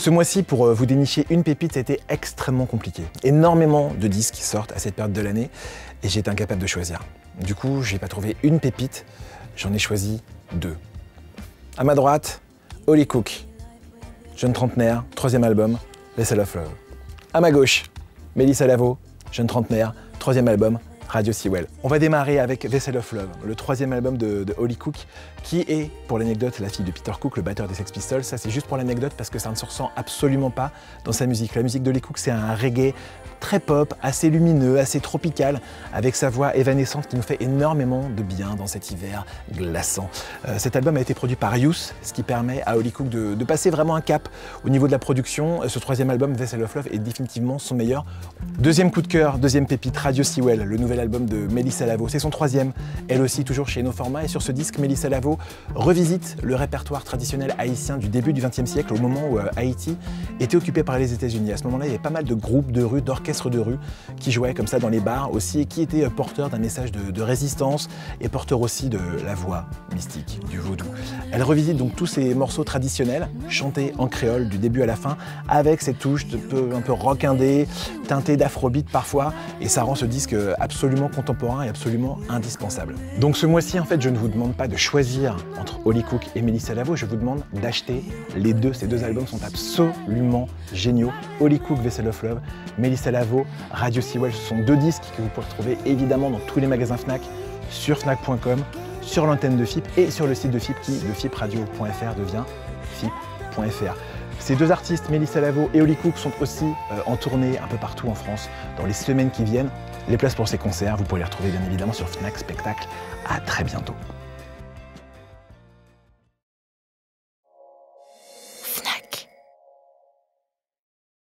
Ce mois-ci, pour vous dénicher une pépite, ça a été extrêmement compliqué. Énormément de disques qui sortent à cette période de l'année et j'ai été incapable de choisir. Du coup, je n'ai pas trouvé une pépite, j'en ai choisi deux. À ma droite, Holly Cook, jeune trentenaire, 3e album, Vessel of Love. À ma gauche, Melissa Lavo, jeune trentenaire, 3e album, Radio Sewell. On va démarrer avec Vessel of Love, le 3e album de Holly Cook, qui est, pour l'anecdote, la fille de Peter Cook, le batteur des Sex Pistols. Ça, c'est juste pour l'anecdote parce que ça ne se ressent absolument pas dans sa musique. La musique de Holly Cook, c'est un reggae très pop, assez lumineux, assez tropical, avec sa voix évanescente qui nous fait énormément de bien dans cet hiver glaçant. Cet album a été produit par Youth, ce qui permet à Holly Cook de passer vraiment un cap au niveau de la production. Ce 3e album, Vessel of Love, est définitivement son meilleur. Deuxième coup de cœur, deuxième pépite, Radio Sewell, le nouvel album de Melissa Lavo. C'est son 3e, elle aussi toujours chez No Format. Et sur ce disque, Melissa Lavo revisite le répertoire traditionnel haïtien du début du XXe siècle, au moment où Haïti était occupé par les États-Unis. À ce moment-là, il y avait pas mal de groupes de rue, d'orchestres de rue qui jouaient comme ça dans les bars aussi et qui étaient porteurs d'un message de résistance et porteurs aussi de la voix mystique, du vaudou. Elle revisite donc tous ces morceaux traditionnels, chantés en créole du début à la fin, avec cette touche un peu rock indé, teintée d'afrobeat parfois, et ça rend ce disque absolument contemporain et absolument indispensable. Donc ce mois-ci, en fait, je ne vous demande pas de choisir entre Holly Cook et Melissa Lavo, je vous demande d'acheter les deux. Ces deux albums sont absolument géniaux. Holly Cook, Vessel of Love, Melissa Lavo, Radio Sewell, ce sont deux disques que vous pourrez trouver évidemment dans tous les magasins Fnac, sur fnac.com, sur l'antenne de FIP et sur le site de FIP qui, de fipradio.fr, devient FIP.fr. Ces deux artistes, Melissa Lavo et Holly Cook, sont aussi en tournée un peu partout en France dans les semaines qui viennent. Les places pour ces concerts, vous pourrez les retrouver bien évidemment sur Fnac Spectacle. À très bientôt.